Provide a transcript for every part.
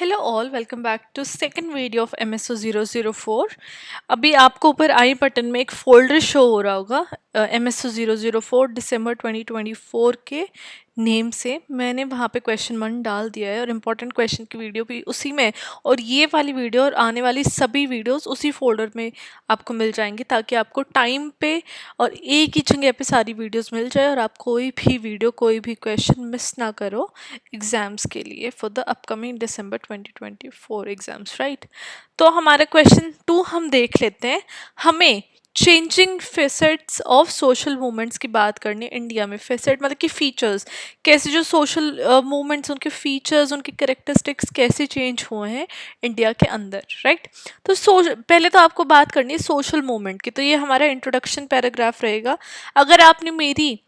Hello all, welcome back to second video of MSO 004। अभी आपको ऊपर आई बटन में एक फोल्डर शो हो रहा होगा MSO 004 दिसंबर 2024 के नेम से। मैंने वहाँ पे क्वेश्चन 1 डाल दिया है और इम्पोर्टेंट क्वेश्चन की वीडियो भी उसी में, और ये वाली वीडियो और आने वाली सभी वीडियोस उसी फोल्डर में आपको मिल जाएंगी, ताकि आपको टाइम पे और एक ही जगह पे सारी वीडियोस मिल जाए और आप कोई भी वीडियो, कोई भी क्वेश्चन मिस ना करो एग्जाम्स के लिए for the upcoming December 2024 exams, right. तो हमारा क्वेश्चन 2 हम देख लेते हैं। हमें changing facets of social movements की बात करनी है इंडिया में। फेसेट मतलब कि फीचर्स, कैसे जो सोशल मूवमेंट्स, उनके फीचर्स, उनके करेक्टरिस्टिक्स कैसे चेंज हुए हैं इंडिया के अंदर, राइट। तो पहले तो आपको बात करनी है सोशल मूवमेंट की, तो ये हमारा इंट्रोडक्शन पैराग्राफ रहेगा। अगर आपने मेरी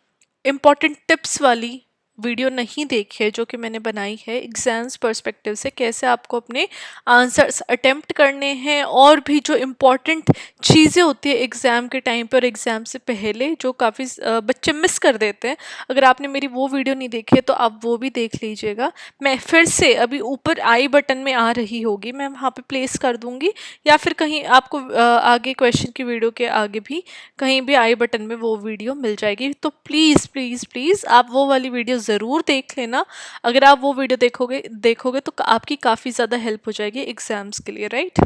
इम्पॉर्टेंट टिप्स वाली वीडियो नहीं देखी है जो कि मैंने बनाई है एग्जाम्स पर्सपेक्टिव से, कैसे आपको अपने आंसर्स अटेम्प्ट करने हैं और भी जो इम्पॉर्टेंट चीज़ें होती है एग्ज़ाम के टाइम पर और एग्ज़ाम से पहले जो काफ़ी बच्चे मिस कर देते हैं, अगर आपने मेरी वो वीडियो नहीं देखी है तो आप वो भी देख लीजिएगा। मैं फिर से अभी ऊपर आई बटन में आ रही होगी, मैं वहाँ पे प्लेस कर दूँगी, या फिर कहीं आपको आगे क्वेश्चन की वीडियो के आगे भी कहीं भी आई बटन में वो वीडियो मिल जाएगी। तो प्लीज़ प्लीज़ प्लीज़ आप वो वाली वीडियो ज़रूर देख लेना। अगर आप वो वीडियो देखोगे तो आपकी काफ़ी ज़्यादा हेल्प हो जाएगी एग्जाम्स के लिए, राइट।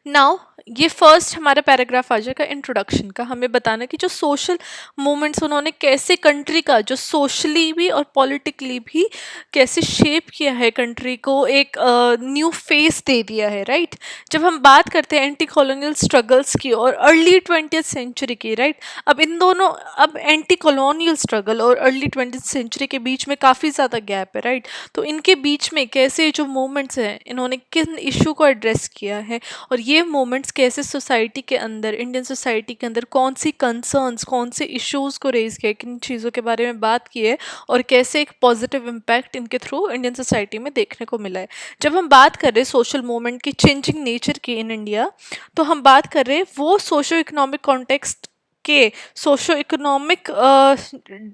नाउ ये फर्स्ट हमारा पैराग्राफ आ जाएगा इंट्रोडक्शन का। हमें बताना कि जो सोशल मूवमेंट्स उन्होंने कैसे कंट्री का जो सोशली भी और पॉलिटिकली भी कैसे शेप किया है, कंट्री को एक न्यू फेस दे दिया है, राइट। जब हम बात करते हैं एंटी कॉलोनियल स्ट्रगल्स की और अर्ली 20th सेंचुरी की, राइट, अब इन दोनों, अब एंटी कॉलोनियल स्ट्रगल और अर्ली 20th सेंचुरी के बीच में काफ़ी ज़्यादा गैप है, राइट। तो इनके बीच में कैसे जो मूवमेंट्स हैं इन्होंने किन इशू को एड्रेस किया है, और ये मोमेंट्स कैसे सोसाइटी के अंदर, इंडियन सोसाइटी के अंदर कौन सी कंसर्न्स, कौन से इश्यूज़ को रेज किया, किन चीज़ों के बारे में बात की है, और कैसे एक पॉजिटिव इम्पैक्ट इनके थ्रू इंडियन सोसाइटी में देखने को मिला है। जब हम बात कर रहे हैं सोशल मूवमेंट की चेंजिंग नेचर की इन इंडिया, तो हम बात कर रहे हैं वो सोशो इकोनॉमिक कॉन्टेक्स्ट के सोशो इकोनॉमिक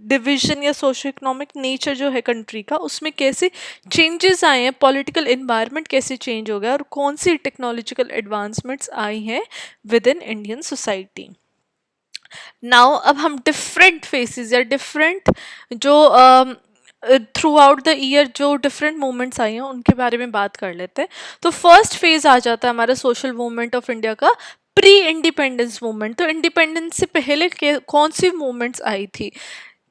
डिवीजन या सोशो इकोनॉमिक नेचर जो है कंट्री का, उसमें कैसे चेंजेस आए हैं, पॉलिटिकल इन्वायरमेंट कैसे चेंज हो गया और कौन सी टेक्नोलॉजिकल एडवांसमेंट्स आई हैं with in Indian society. Now अब हम डिफरेंट फेसेस या डिफरेंट जो थ्रू आउट द ईयर जो डिफरेंट मूवमेंट्स आई हैं उनके बारे में बात कर लेते हैं। तो फर्स्ट फेज आ जाता है हमारा सोशल मूवमेंट ऑफ इंडिया का प्री इंडिपेंडेंस मूवमेंट। तो इंडिपेंडेंस से पहले कौन सी मूवमेंट्स आई थी,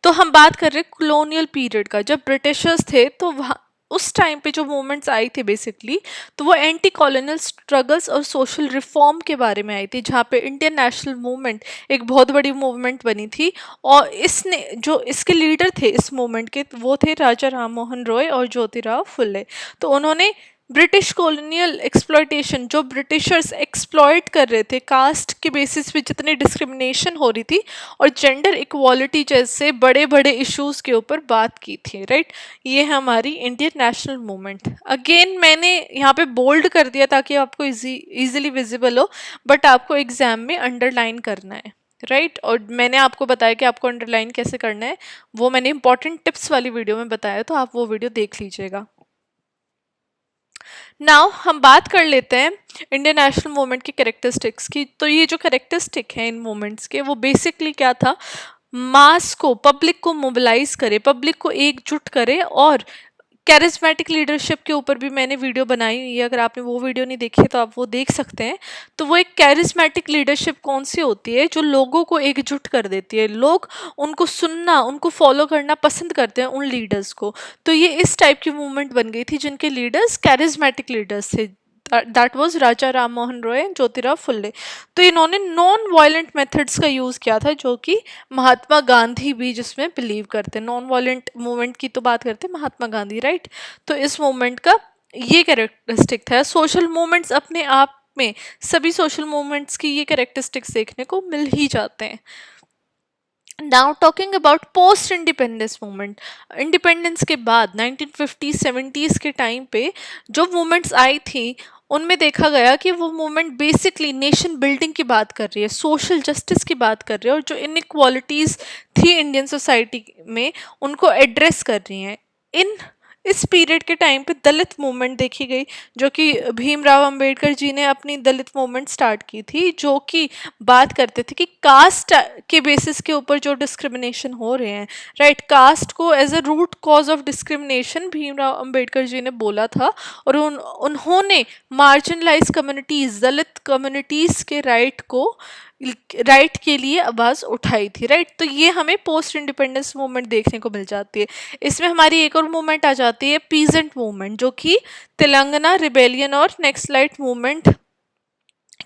तो हम बात कर रहे हैं कॉलोनियल पीरियड का। जब ब्रिटिशर्स थे तो वहाँ उस टाइम पे जो मूवमेंट्स आई थी बेसिकली, तो वो एंटी कॉलोनियल स्ट्रगल्स और सोशल रिफॉर्म के बारे में आई थी, जहाँ पे इंडियन नेशनल मूवमेंट एक बहुत बड़ी मूवमेंट बनी थी। और इसने जो इसके लीडर थे इस मूवमेंट के, वो थे राजा राम मोहन रॉय और ज्योतिराव फुले। तो उन्होंने ब्रिटिश कॉलोनियल एक्सप्लॉयटेशन, जो ब्रिटिशर्स एक्सप्लॉयट कर रहे थे, कास्ट के बेसिस पे जितनी डिस्क्रिमिनेशन हो रही थी और जेंडर इक्वालिटी जैसे बड़े बड़े इश्यूज के ऊपर बात की थी, राइट। ये है हमारी इंडियन नेशनल मूवमेंट। अगेन मैंने यहाँ पे बोल्ड कर दिया ताकि आपको इजीली विजिबल हो, बट आपको एग्जाम में अंडरलाइन करना है, राइट। और मैंने आपको बताया कि आपको अंडरलाइन कैसे करना है, वो मैंने इंपॉर्टेंट टिप्स वाली वीडियो में बताया, तो आप वो वीडियो देख लीजिएगा। नाउ हम बात कर लेते हैं इंडियन नेशनल मूवमेंट की कैरेक्टरिस्टिक्स की। तो ये जो कैरेक्टरिस्टिक है इन मूवमेंट्स के, वो बेसिकली क्या था, मास को, पब्लिक को मोबिलाइज करे, पब्लिक को एकजुट करे, और कैरिज्मेटिक लीडरशिप के ऊपर भी मैंने वीडियो बनाई हुई है। अगर आपने वो वीडियो नहीं देखी है तो आप वो देख सकते हैं। तो वो एक कैरिज्मेटिक लीडरशिप कौन सी होती है, जो लोगों को एकजुट कर देती है, लोग उनको सुनना, उनको फॉलो करना पसंद करते हैं उन लीडर्स को। तो ये इस टाइप की मूवमेंट बन गई थी जिनके लीडर्स कैरिज्मेटिक लीडर्स थे। That was Raja Ram Mohan Roy and Jyotirao Phule. तो इन्होंने नॉन वायलेंट मेथड्स का यूज़ किया था, जो कि महात्मा गांधी भी जिसमें बिलीव करते हैं। नॉन वायलेंट मूवमेंट की तो बात करते हैं महात्मा गांधी, राइट। तो इस मूवमेंट का ये कैरेक्टरिस्टिक था। सोशल मूवमेंट्स अपने आप में, सभी सोशल मूवमेंट्स की ये कैरेक्टरिस्टिक्स देखने को मिल ही जाते हैं। Now talking about post independence movement, independence के बाद 1950-70s के टाइम पे जो मूवमेंट्स आई थी, उनमें देखा गया कि वो मूवमेंट बेसिकली नेशन बिल्डिंग की बात कर रही है, सोशल जस्टिस की बात कर रही है, और जो इनइक्वालिटीज़ थी इंडियन सोसाइटी में उनको एड्रेस कर रही हैं। इन इस पीरियड के टाइम पे दलित मूवमेंट देखी गई, जो कि भीमराव अंबेडकर जी ने अपनी दलित मूवमेंट स्टार्ट की थी, जो कि बात करते थे कि कास्ट के बेसिस के ऊपर जो डिस्क्रिमिनेशन हो रहे हैं, राइट, कास्ट को as a root cause of discrimination Bhimrao Ambedkar ji ने बोला था। और उन्होंने मार्जिनलाइज कम्युनिटीज, दलित कम्युनिटीज के राइट के लिए आवाज उठाई थी, राइट। तो ये हमें पोस्ट इंडिपेंडेंस मूवमेंट देखने को मिल जाती है। इसमें हमारी एक और मूवमेंट आ जाती है पीजेंट मूवमेंट, जो कि तेलंगाना रिबेलियन और नेक्स्ट मूवमेंट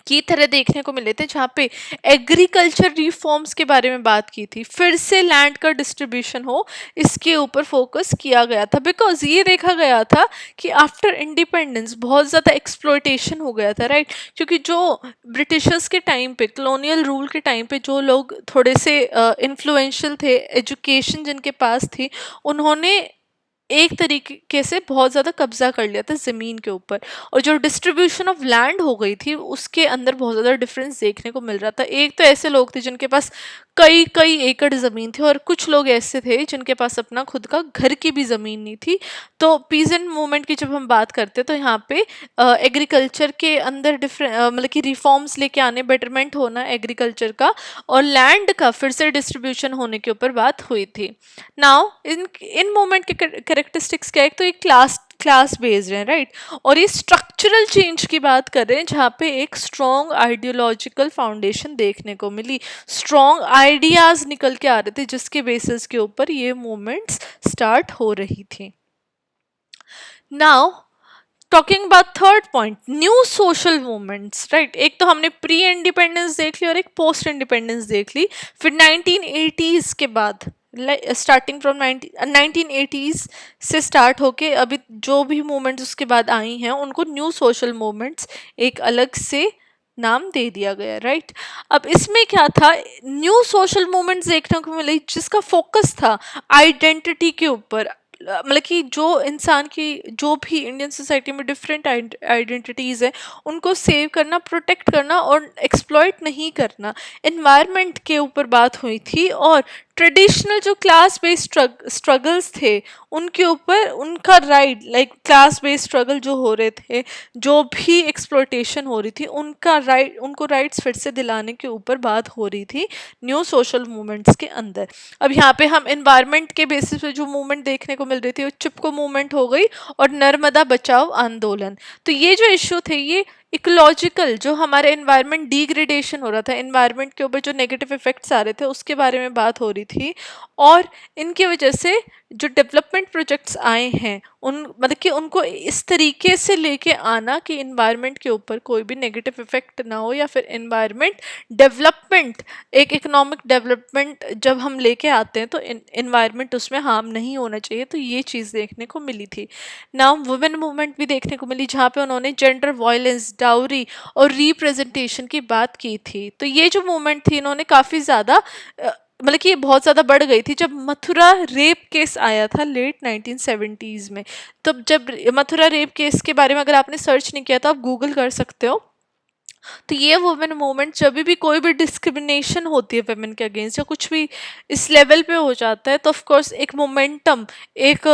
की तरह देखने को मिले थे, जहाँ पे एग्रीकल्चर रिफॉर्म्स के बारे में बात की थी, फिर से लैंड का डिस्ट्रीब्यूशन हो, इसके ऊपर फोकस किया गया था। बिकॉज ये देखा गया था कि आफ्टर इंडिपेंडेंस बहुत ज़्यादा एक्सप्लॉयटेशन हो गया था, राइट। क्योंकि जो ब्रिटिशर्स के टाइम पे, कॉलोनियल रूल के टाइम पे जो लोग थोड़े से इन्फ्लुएंशियल थे, एजुकेशन जिनके पास थी, उन्होंने एक तरीके से बहुत ज़्यादा कब्जा कर लिया था ज़मीन के ऊपर। और जो डिस्ट्रीब्यूशन ऑफ लैंड हो गई थी, उसके अंदर बहुत ज़्यादा डिफरेंस देखने को मिल रहा था। एक तो ऐसे लोग थे जिनके पास कई कई एकड़ ज़मीन थी, और कुछ लोग ऐसे थे जिनके पास अपना खुद का घर की भी ज़मीन नहीं थी। तो पीजेंट मूवमेंट की जब हम बात करते हैं, तो यहाँ पे एग्रीकल्चर के अंदर डिफरेंट मतलब कि रिफॉर्म्स लेके आने, बेटरमेंट होना एग्रीकल्चर का, और लैंड का फिर से डिस्ट्रीब्यूशन होने के ऊपर बात हुई थी। नाउ इन मूवमेंट के कैरेक्टरिस्टिक्स क्या है, तो ये क्लास बेस्ड है, राइट। और ये स्ट्रक्चरल चेंज की बात कर रहे हैं, जहाँ पे एक स्ट्रॉन्ग आइडियोलॉजिकल फाउंडेशन देखने को मिली, स्ट्रॉन्ग आइडियाज निकल के आ रहे थे, जिसके बेसिस के ऊपर ये मूवमेंट्स स्टार्ट हो रही थी। Now talking about third point, new social movements, right. एक तो हमने प्री इंडिपेंडेंस देख ली और एक पोस्ट इंडिपेंडेंस देख ली। फिर 1980s के बाद, स्टार्टिंग फ्रॉम 1980s से स्टार्ट होके अभी जो भी मूवमेंट्स उसके बाद आई हैं, उनको न्यू सोशल मूवमेंट्स एक अलग से नाम दे दिया गया, राइट। अब इसमें क्या था, न्यू सोशल मूवमेंट्स देखने को मिली जिसका फोकस था आइडेंटिटी के ऊपर। मतलब कि जो इंसान की, जो भी इंडियन सोसाइटी में डिफरेंट आइडेंटिटीज़ है, उनको सेव करना, प्रोटेक्ट करना और एक्सप्लॉइट नहीं करना, एनवायरनमेंट के ऊपर बात हुई थी। और ट्रेडिशनल जो क्लास बेस्ड स्ट्रगल्स थे, उनके ऊपर उनका right, like class based struggle जो हो रहे थे, जो भी एक्सप्लॉयटेशन हो रही थी, उनका राइट, उनको राइट्स फिर से दिलाने के ऊपर बात हो रही थी न्यू सोशल मूवमेंट्स के अंदर। अब यहाँ पे हम एनवायरनमेंट के बेसिस पे जो मूवमेंट देखने को मिल रही थी, वो चिपको मूवमेंट हो गई और नर्मदा बचाओ आंदोलन। तो ये जो इश्यू थे, ये इकोलॉजिकल, जो हमारे एनवायरनमेंट डिग्रेडेशन हो रहा था, एनवायरनमेंट के ऊपर जो नेगेटिव इफेक्ट्स आ रहे थे, उसके बारे में बात हो रही थी। और इनकी वजह से जो डेवलपमेंट प्रोजेक्ट्स आए हैं, उन मतलब कि उनको इस तरीके से लेके आना कि इन्वायरमेंट के ऊपर कोई भी नेगेटिव इफेक्ट ना हो, या फिर इन्वायरमेंट डेवलपमेंट, एक इकोनॉमिक डेवलपमेंट जब हम लेके आते हैं, तो इन्वायरमेंट उसमें हार्म नहीं होना चाहिए। तो ये चीज़ देखने को मिली थी। नाउ वुमेन मूवमेंट भी देखने को मिली, जहाँ पे उन्होंने जेंडर वायलेंस, डाउरी और रिप्रेजेंटेशन की बात की थी। तो ये जो मूवमेंट थी, इन्होंने काफ़ी ज़्यादा मतलब कि ये बहुत ज़्यादा बढ़ गई थी जब मथुरा रेप केस आया था लेट 1970s में। तब जब मथुरा रेप केस के बारे में अगर आपने सर्च नहीं किया, तो आप गूगल कर सकते हो। तो ये वुमेन मूवमेंट, जब भी कोई भी डिस्क्रिमिनेशन होती है वेमेन के अगेंस्ट, या कुछ भी इस लेवल पे हो जाता है, तो ऑफ कोर्स एक मोमेंटम, एक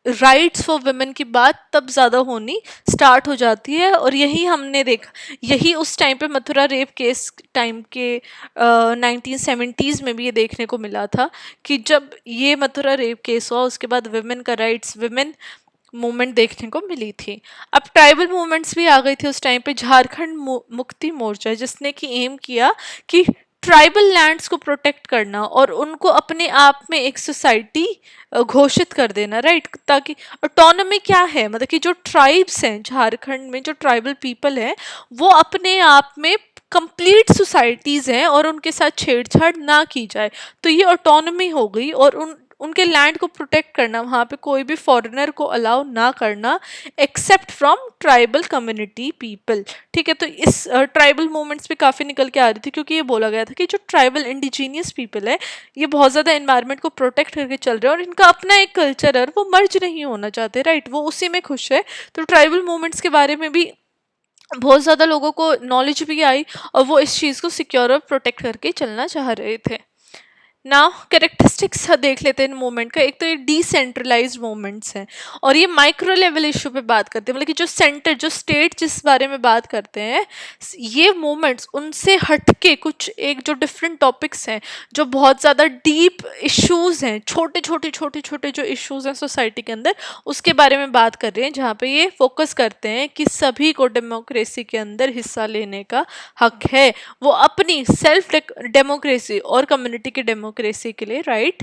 राइट्स फॉर वुमेन की बात तब ज़्यादा होनी स्टार्ट हो जाती है। और यही हमने देखा, यही उस टाइम पे मथुरा रेप केस टाइम के 1970s में भी ये देखने को मिला था कि जब ये मथुरा रेप केस हुआ, उसके बाद वुमेन का राइट्स, वुमेन मूवमेंट देखने को मिली थी। अब ट्राइबल मूवमेंट्स भी आ गई थी उस टाइम पे। झारखंड मुक्ति मोर्चा, जिसने कि एम किया कि ट्राइबल लैंड्स को प्रोटेक्ट करना और उनको अपने आप में एक सोसाइटी घोषित कर देना, राइट। ताकि ऑटोनॉमी क्या है, मतलब कि जो ट्राइब्स हैं झारखंड में, जो ट्राइबल पीपल हैं, वो अपने आप में कंप्लीट सोसाइटीज़ हैं और उनके साथ छेड़छाड़ ना की जाए। तो ये ऑटोनॉमी हो गई, और उनके लैंड को प्रोटेक्ट करना, वहाँ पे कोई भी फॉरेनर को अलाउ ना करना except from tribal community people, ठीक है। तो इस ट्राइबल मूवमेंट्स भी काफ़ी निकल के आ रही थी, क्योंकि ये बोला गया था कि जो ट्राइबल इंडिजीनियस पीपल है, ये बहुत ज़्यादा एनवायरनमेंट को प्रोटेक्ट करके चल रहे हैं, और इनका अपना एक कल्चर है, और वो मर्ज नहीं होना चाहते, राइट, वो उसी में खुश है। तो ट्राइबल मूवमेंट्स के बारे में भी बहुत ज़्यादा लोगों को नॉलेज भी आई, और वो इस चीज़ को सिक्योर और प्रोटेक्ट करके चलना चाह रहे थे। नाउ कैरेक्टरिस्टिक्स देख लेते हैं इन मूवमेंट का। एक तो ये डिसेंट्रलाइज्ड मूवमेंट्स हैं और ये माइक्रो लेवल इशू पे बात करते हैं, मतलब कि जो सेंटर, जो स्टेट जिस बारे में बात करते हैं, ये मूवमेंट्स उनसे हटके कुछ एक जो डिफरेंट टॉपिक्स हैं, जो बहुत ज़्यादा डीप इश्यूज हैं, छोटे छोटे छोटे छोटे जो इश्यूज हैं सोसाइटी के अंदर, उसके बारे में बात कर रहे हैं, जहाँ पे ये फोकस करते हैं कि सभी को डेमोक्रेसी के अंदर हिस्सा लेने का हक है, वो अपनी सेल्फ डेमोक्रेसी और कम्युनिटी की डेमोक्रेसी के लिए राइट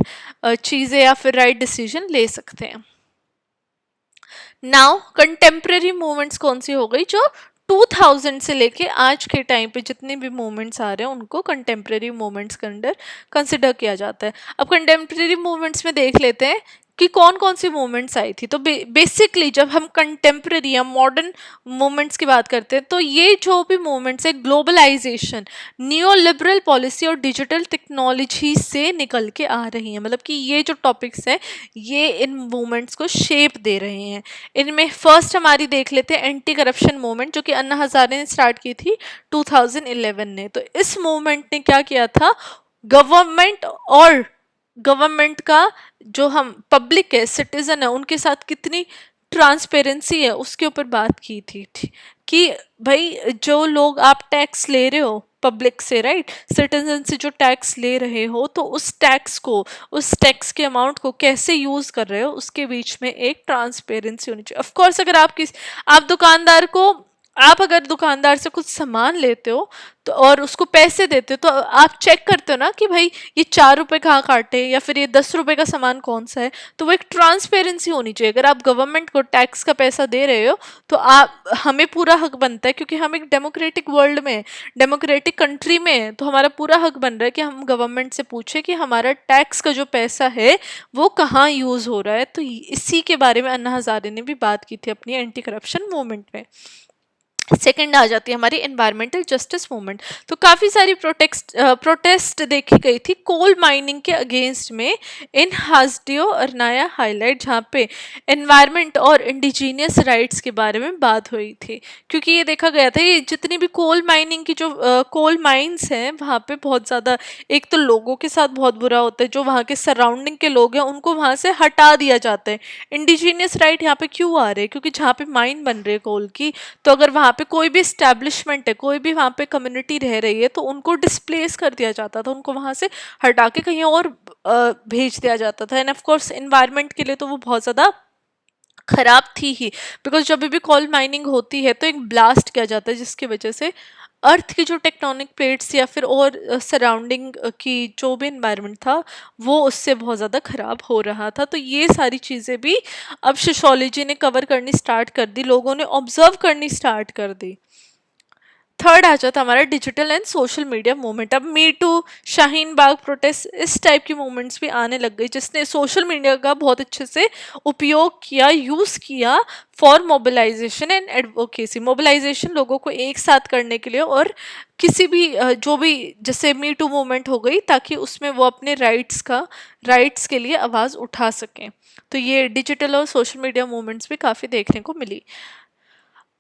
चीज़ें या फिर राइट डिसीजन ले सकते हैं। नाउ कंटेम्प्रेरी मूवमेंट्स कौन सी हो गई, जो 2000 से लेके आज के टाइम पे जितने भी मूवमेंट्स आ रहे हैं उनको कंटेम्प्रेरी मूवमेंट्स के अंदर कंसिडर किया जाता है। अब कंटेम्प्रेरी मूवमेंट्स में देख लेते हैं कि कौन कौन सी मूवमेंट्स आई थी। तो बेसिकली जब हम कंटेम्प्रेरी या मॉडर्न मूवमेंट्स की बात करते हैं, तो ये जो भी मूवमेंट्स है, ग्लोबलाइजेशन, नियो लिबरल पॉलिसी और डिजिटल टेक्नोलॉजी से निकल के आ रही हैं। मतलब कि ये जो टॉपिक्स हैं ये इन मूवमेंट्स को शेप दे रहे हैं। इनमें फर्स्ट हमारी देख लेते हैं एंटी करप्शन मूवमेंट, जो कि अन्ना हजारे ने स्टार्ट की थी 2011 ने। तो इस मूवमेंट ने क्या किया था, गवर्नमेंट और गवर्नमेंट का जो हम पब्लिक है, सिटीजन है, उनके साथ कितनी ट्रांसपेरेंसी है उसके ऊपर बात की थी कि भाई जो लोग आप टैक्स ले रहे हो पब्लिक से, राइट, सिटीजन से जो टैक्स ले रहे हो, तो उस टैक्स को, उस टैक्स के अमाउंट को कैसे यूज कर रहे हो, उसके बीच में एक ट्रांसपेरेंसी होनी चाहिए। ऑफ कोर्स अगर आप अगर दुकानदार से कुछ सामान लेते हो तो और उसको पैसे देते हो, तो आप चेक करते हो ना कि भाई ये 4 रुपए कहाँ काटे या फिर ये 10 रुपए का सामान कौन सा है। तो वो एक ट्रांसपेरेंसी होनी चाहिए। अगर आप गवर्नमेंट को टैक्स का पैसा दे रहे हो तो आप, हमें पूरा हक बनता है, क्योंकि हम एक डेमोक्रेटिक वर्ल्ड में, डेमोक्रेटिक कंट्री में है, तो हमारा पूरा हक बन रहा है कि हम गवर्नमेंट से पूछे कि हमारा टैक्स का जो पैसा है वो कहाँ यूज हो रहा है। तो इसी के बारे में अन्ना हजारे ने भी बात की थी अपनी एंटी करप्शन मूवमेंट में। सेकंड आ जाती है हमारी एनवायरमेंटल जस्टिस मूवमेंट। तो काफ़ी सारी प्रोटेस्ट देखी गई थी कोल माइनिंग के अगेंस्ट में इन हासडियो अरनाया हाईलाइट, जहाँ पे एनवायरमेंट और इंडिजीनियस राइट्स के बारे में बात हुई थी। क्योंकि ये देखा गया था ये जितनी भी कोल माइनिंग की जो कोल माइंस हैं वहाँ पे बहुत ज़्यादा, एक तो लोगों के साथ बहुत बुरा होता है, जो वहाँ के सराउंडिंग के लोग हैं उनको वहाँ से हटा दिया जाता है। इंडिजीनियस राइट यहाँ पे क्यों आ रहे हैं, क्योंकि जहाँ पे माइन बन रही है कोल की, तो अगर वहाँ पे कोई भी इस्टेब्लिशमेंट है, कोई भी वहाँ पे कम्युनिटी रह रही है, तो उनको डिस्प्लेस कर दिया जाता था, उनको वहाँ से हटा के कहीं और भेज दिया जाता था। एंड ऑफ कोर्स इन्वायरमेंट के लिए तो वो बहुत ज़्यादा खराब थी ही, बिकॉज जब भी कोल माइनिंग होती है तो एक ब्लास्ट किया जाता है, जिसकी वजह से अर्थ की जो टेक्टोनिक प्लेट्स या फिर और सराउंडिंग की जो भी इन्वायरमेंट था वो उससे बहुत ज़्यादा ख़राब हो रहा था। तो ये सारी चीज़ें भी अब सोशियोलॉजी ने कवर करनी स्टार्ट कर दी, लोगों ने ऑब्जर्व करनी स्टार्ट कर दी। थर्ड आ जाता हमारा digital and social media movement. अब me too, Shaheen Bagh protest, इस टाइप की मूवमेंट्स भी आने लग गई, जिसने सोशल मीडिया का बहुत अच्छे से उपयोग किया, यूज़ किया for mobilisation and advocacy. Mobilisation लोगों को एक साथ करने के लिए, और किसी भी जो भी जैसे मी टू मूवमेंट हो गई, ताकि उसमें वो अपने राइट्स के लिए आवाज़ उठा सकें। तो ये डिजिटल और सोशल मीडिया मूवमेंट्स भी काफ़ी देखने को मिली।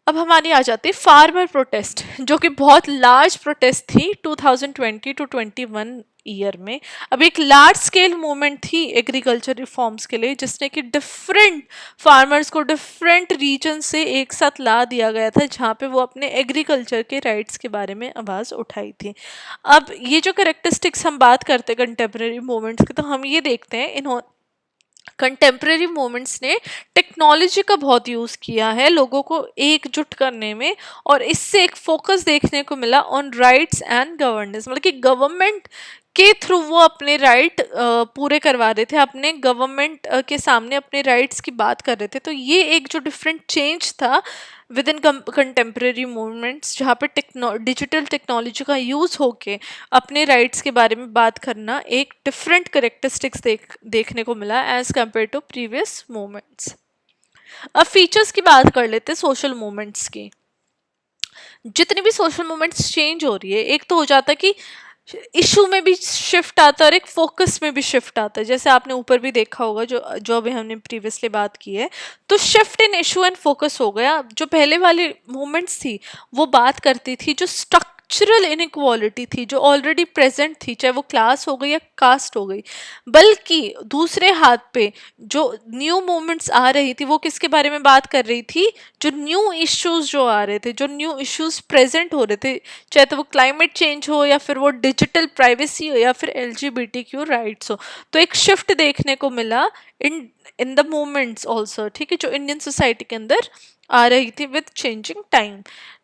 अब हमारी आ जाती है फार्मर प्रोटेस्ट, जो कि बहुत लार्ज प्रोटेस्ट थी 2020 टू 21 ईयर में। अब एक लार्ज स्केल मूवमेंट थी एग्रीकल्चर रिफॉर्म्स के लिए, जिसने कि डिफरेंट फार्मर्स को डिफरेंट रीजन से एक साथ ला दिया गया था, जहाँ पे वो अपने एग्रीकल्चर के राइट्स के बारे में आवाज़ उठाई थी। अब ये जो कैरेक्टरिस्टिक्स हम बात करते हैं कंटेम्प्रेरी मूवमेंट्स की, तो हम ये देखते हैं इन्होंने कंटेम्प्रेरी मोमेंट्स ने टेक्नोलॉजी का बहुत यूज़ किया है लोगों को एकजुट करने में, और इससे एक फोकस देखने को मिला ऑन राइट्स एंड गवर्नेंस। मतलब कि गवर्नमेंट के थ्रू वो अपने राइट पूरे करवा रहे थे, अपने गवर्नमेंट के सामने अपने राइट्स की बात कर रहे थे। तो ये एक जो डिफरेंट चेंज था विद इन कंटेम्प्रेरी मूवमेंट्स, जहाँ पे डिजिटल टेक्नोलॉजी का यूज़ होके अपने राइट्स के बारे में बात करना एक डिफरेंट करेक्टरिस्टिक्स देखने को मिला as compare to previous movements. अब फीचर्स की बात कर लेते हैं सोशल मूवमेंट्स की। जितनी भी सोशल मूवमेंट्स चेंज हो रही है, एक तो हो जाता है कि इशू में भी शिफ्ट आता है और एक फोकस में भी शिफ्ट आता है, जैसे आपने ऊपर भी देखा होगा जो जो अभी हमने प्रीवियसली बात की है। तो shift in issue and focus हो गया। जो पहले वाली मूवमेंट्स थी वो बात करती थी जो स्ट्रक्चरल इनइक्वालिटी थी जो ऑलरेडी प्रेजेंट थी, चाहे वो क्लास हो गई या कास्ट हो गई, बल्कि दूसरे हाथ पे जो न्यू मूवमेंट्स आ रही थी वो किसके बारे में बात कर रही थी, जो न्यू इश्यूज जो आ रहे थे, जो न्यू इश्यूज प्रेजेंट हो रहे थे, चाहे तो वो क्लाइमेट चेंज हो या फिर वो डिजिटल प्राइवेसी हो या फिर LGBTQ राइट्स हो। तो एक शिफ्ट देखने को मिला इन इन द मूवमेंट्स ऑल्सो, ठीक है, जो इंडियन सोसाइटी के अंदर आ रही थी विद चेंजिंग टाइम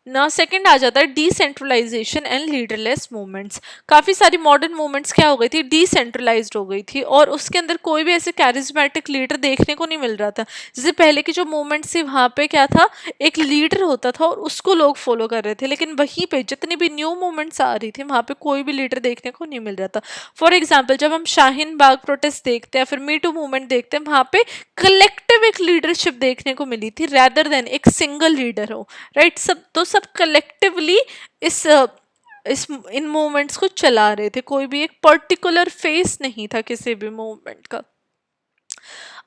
ना। सेकंड आ जाता है डिसेंट्रलाइजेशन एंड लीडरलेस मूवमेंट्स। काफ़ी सारी मॉडर्न मूवमेंट्स क्या हो गई थी, डिसेंट्रलाइज्ड हो गई थी और उसके अंदर कोई भी ऐसे कैरिज्मेटिक लीडर देखने को नहीं मिल रहा था। जैसे पहले की जो मूवमेंट्स थी वहाँ पे क्या था, एक लीडर होता था और उसको लोग फॉलो कर रहे थे, लेकिन वहीं पे जितनी भी न्यू मूवमेंट्स आ रही थी वहाँ पे कोई भी लीडर देखने को नहीं मिल रहा था। फॉर एग्जाम्पल जब हम शाहीन बाग प्रोटेस्ट देखते हैं, फिर मी टू मूवमेंट देखते हैं, वहाँ पे कलेक्टिव एक लीडरशिप देखने को मिली थी रैदर देन एक सिंगल लीडर हो, राइट। सब कलेक्टिवली इस इस इन मूवमेंट्स को चला रहे थे, कोई भी एक पर्टिकुलर फेस नहीं था किसी भी मूवमेंट का।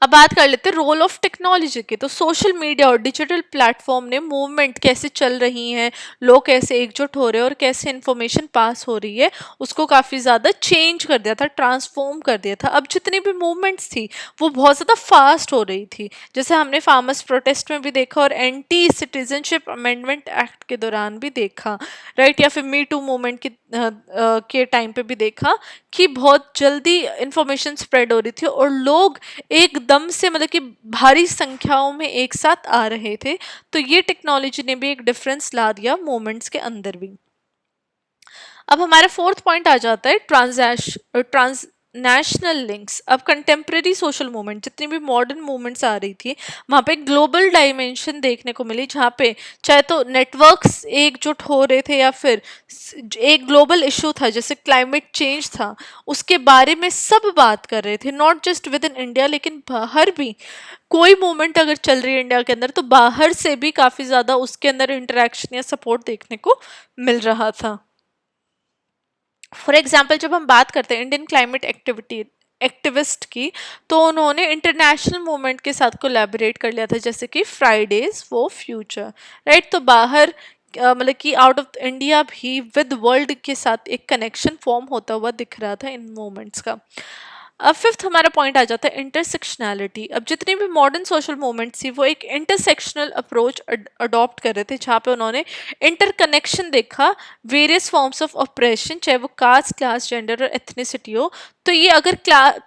अब बात कर लेते हैं रोल ऑफ टेक्नोलॉजी की। तो सोशल मीडिया और डिजिटल प्लेटफॉर्म ने मूवमेंट कैसे चल रही हैं, लोग कैसे एकजुट हो रहे हैं और कैसे इंफॉर्मेशन पास हो रही है, उसको काफ़ी ज़्यादा चेंज कर दिया था, ट्रांसफॉर्म कर दिया था। अब जितनी भी मूवमेंट्स थी वो बहुत ज़्यादा फास्ट हो रही थी, जैसे हमने फार्मर्स प्रोटेस्ट में भी देखा और एंटी सिटीजनशिप अमेंडमेंट एक्ट के दौरान भी देखा, राइट, या फिर मी टू मूवमेंट के टाइम पे भी देखा कि बहुत जल्दी इंफॉर्मेशन स्प्रेड हो रही थी और लोग एकदम से मतलब कि भारी संख्याओं में एक साथ आ रहे थे। तो ये टेक्नोलॉजी ने भी एक डिफरेंस ला दिया मोमेंट्स के अंदर भी। अब हमारा फोर्थ पॉइंट आ जाता है ट्रांसनेशनल लिंक्स। अब कंटेम्प्रेरी सोशल मूवमेंट, जितनी भी मॉडर्न मूवमेंट्स आ रही थी वहाँ पे ग्लोबल डायमेंशन देखने को मिली, जहाँ पे चाहे तो नेटवर्क्स एकजुट हो रहे थे या फिर एक ग्लोबल इशू था जैसे क्लाइमेट चेंज था, उसके बारे में सब बात कर रहे थे, not just with in India लेकिन बाहर भी। कोई मूवमेंट अगर चल रही है इंडिया के अंदर तो बाहर से भी काफ़ी ज़्यादा उसके अंदर इंटरेक्शन या सपोर्ट देखने को मिल रहा था। फॉर एग्जाम्पल जब हम बात करते हैं इंडियन क्लाइमेट एक्टिविस्ट की, तो उन्होंने इंटरनेशनल मूवमेंट के साथ कोलैबोरेट कर लिया था, जैसे कि फ्राइडेज फॉर फ्यूचर, राइट। तो बाहर मतलब कि आउट ऑफ इंडिया भी विद वर्ल्ड के साथ एक कनेक्शन फॉर्म होता हुआ दिख रहा था इन मूवमेंट्स का। अब फिफ्थ हमारा पॉइंट आ जाता है इंटरसेक्शनैलिटी। अब जितनी भी मॉडर्न सोशल मूवमेंट्स थी वो एक इंटरसेक्शनल अप्रोच अडॉप्ट कर रहे थे, जहाँ पे उन्होंने इंटरकनेक्शन देखा वेरियस फॉर्म्स ऑफ ऑपरेशन, चाहे वो कास्ट, क्लास, जेंडर और एथनिसिटी हो। तो ये अगर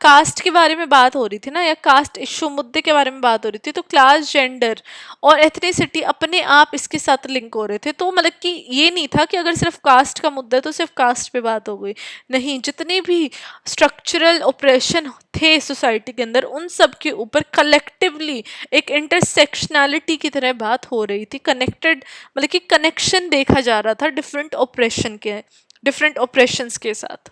कास्ट के बारे में बात हो रही थी ना, या कास्ट इशू मुद्दे के बारे में बात हो रही थी, तो क्लास, जेंडर और एथनिसिटी अपने आप इसके साथ लिंक हो रहे थे। तो मतलब कि ये नहीं था कि अगर सिर्फ कास्ट का मुद्दा है तो सिर्फ कास्ट पे बात हो गई, नहीं, जितने भी स्ट्रक्चरल ऑपरेशन थे सोसाइटी के अंदर उन सब के ऊपर कलेक्टिवली एक इंटरसेक्शनैलिटी की तरह बात हो रही थी, कनेक्टेड मतलब कि कनेक्शन देखा जा रहा था डिफरेंट ऑपरेशंस के साथ।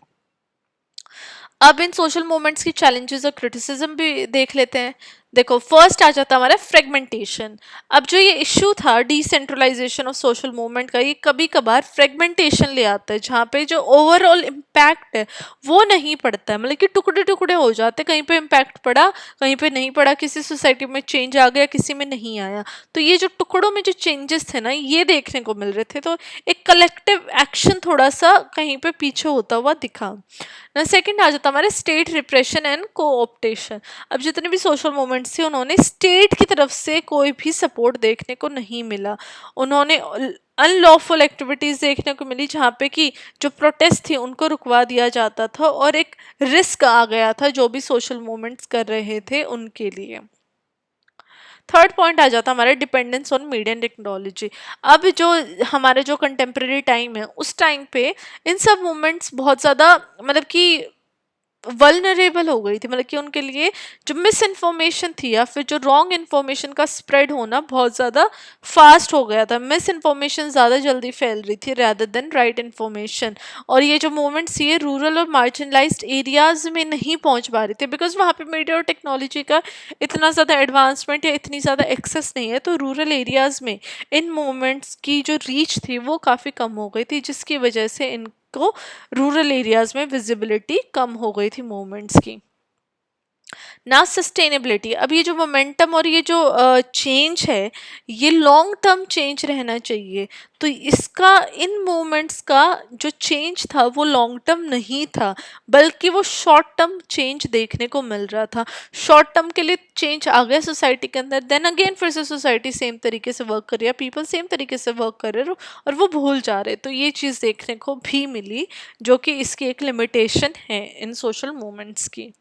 अब इन सोशल मूवमेंट्स की चैलेंजेस और क्रिटिसिज्म भी देख लेते हैं। देखो, फर्स्ट आ जाता है हमारा फ्रेगमेंटेशन। अब जो ये इश्यू था डिसेंट्रलाइजेशन ऑफ सोशल मूवमेंट का, ये कभी कभार फ्रेगमेंटेशन ले आता है, जहाँ पे जो ओवरऑल इम्पैक्ट है वो नहीं पड़ता है, मतलब कि टुकड़े टुकड़े हो जाते हैं, कहीं पे इम्पैक्ट पड़ा कहीं पे नहीं पड़ा, किसी सोसाइटी में चेंज आ गया किसी में नहीं आया। तो ये जो टुकड़ों में जो चेंजेस थे ना ये देखने को मिल रहे थे, तो एक कलेक्टिव एक्शन थोड़ा सा कहीं पे पीछे होता हुआ दिखा ना। सेकंड आ जाता हमारे स्टेट रिप्रेशन एंड कोऑप्टेशन। अब जितने भी सोशल मूवमेंट्स थे उन्होंने स्टेट की तरफ से कोई भी सपोर्ट देखने को नहीं मिला, उन्होंने अनलॉफुल एक्टिविटीज़ देखने को मिली, जहाँ पे कि जो प्रोटेस्ट थी उनको रुकवा दिया जाता था और एक रिस्क आ गया था जो भी सोशल मूवमेंट्स कर रहे थे उनके लिए। थर्ड पॉइंट आ जाता है हमारा dependence on media and technology. अब जो हमारे जो कंटेम्प्रेरी टाइम है उस टाइम पे इन सब मूवमेंट्स बहुत ज़्यादा मतलब कि वल्नरेबल हो गई थी, मतलब कि उनके लिए जो मिस इन्फॉर्मेशन थी या फिर जो रॉन्ग इन्फॉर्मेशन का स्प्रेड होना बहुत ज़्यादा फास्ट हो गया था, मिस इन्फॉर्मेशन ज़्यादा जल्दी फैल रही थी रैदर देन राइट इन्फॉर्मेशन। और ये जो मूवमेंट्स ये रूरल और मार्जिनलाइज्ड एरियाज़ में नहीं पहुंच पा रही थी, बिकॉज वहाँ पे मीडिया और टेक्नोलॉजी का इतना ज़्यादा एडवांसमेंट या इतनी ज़्यादा एक्सेस नहीं है, तो रूरल एरियाज़ में इन मूवमेंट्स की जो रीच थी वो काफ़ी कम हो गई थी, जिसकी वजह से इनको रूरल एरियाज में विजिबिलिटी कम हो गई थी मूवमेंट्स की। ना सस्टेनेबिलिटी। अब ये जो मोमेंटम और ये जो चेंज है, ये लॉन्ग टर्म चेंज रहना चाहिए। तो इसका, इन मूवमेंट्स का जो चेंज था वो लॉन्ग टर्म नहीं था, बल्कि वो शॉर्ट टर्म चेंज देखने को मिल रहा था। शॉर्ट टर्म के लिए चेंज आ गया सोसाइटी के अंदर, देन अगेन फिर से सोसाइटी सेम तरीके से वर्क कर रही है, पीपल सेम तरीके से वर्क कर रहे हैं और वो भूल जा रहे। तो ये चीज़ देखने को भी मिली, जो कि इसकी एक लिमिटेशन है इन सोशल मूवमेंट्स की।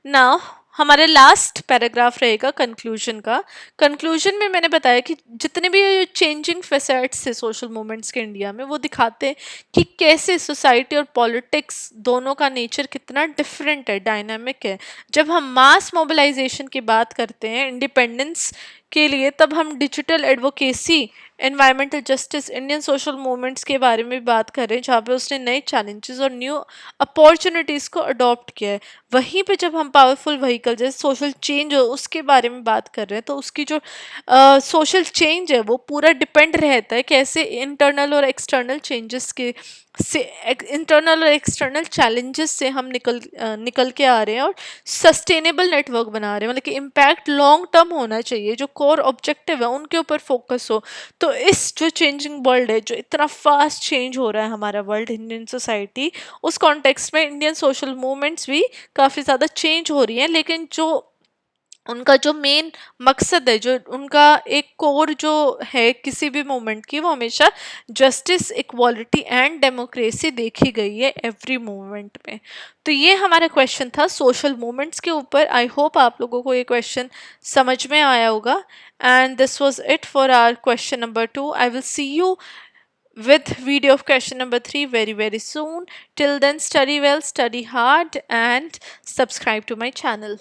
नाउ हमारे लास्ट पैराग्राफ रहेगा कंक्लूजन का। कंक्लूजन में मैंने बताया कि जितने भी चेंजिंग फेसेट्स है सोशल मूवमेंट्स के इंडिया में, वो दिखाते हैं कि कैसे सोसाइटी और पॉलिटिक्स दोनों का नेचर कितना डिफरेंट है, डायनामिक है। जब हम मास मोबिलाइजेशन की बात करते हैं इंडिपेंडेंस के लिए, तब हम digital advocacy, environmental justice, Indian social movements के बारे में भी बात कर रहे हैं, जहाँ पे उसने नए चैलेंजेस और न्यू अपॉर्चुनिटीज़ को अडॉप्ट किया है। वहीं पे जब हम पावरफुल व्हीकल जैसे सोशल चेंज हो उसके बारे में बात कर रहे हैं, तो उसकी जो सोशल चेंज है वो पूरा डिपेंड रहता है कैसे इंटरनल और एक्सटर्नल चेंजेस के से, इंटरनल और एक्सटर्नल चैलेंजेस से हम निकल के आ रहे हैं और सस्टेनेबल नेटवर्क बना रहे हैं। मतलब कि इम्पैक्ट लॉन्ग टर्म होना चाहिए, जो कोर ऑब्जेक्टिव है उनके ऊपर फोकस हो। तो इस जो चेंजिंग वर्ल्ड है, जो इतना फास्ट चेंज हो रहा है हमारा वर्ल्ड, इंडियन सोसाइटी, उस कॉन्टेक्स्ट में इंडियन सोशल मूवमेंट्स भी काफ़ी ज़्यादा चेंज हो रही हैं। लेकिन जो उनका जो मेन मकसद है, जो उनका एक कोर जो है किसी भी मूवमेंट की, वो हमेशा जस्टिस, इक्वालिटी एंड डेमोक्रेसी देखी गई है एवरी मूवमेंट में। तो ये हमारा क्वेश्चन था सोशल मूवमेंट्स के ऊपर। आई होप आप लोगों को ये क्वेश्चन समझ में आया होगा। And this was it for our question number 2। I will see you with video of question number 3 very soon. Till then, study well, study hard, and subscribe to my channel.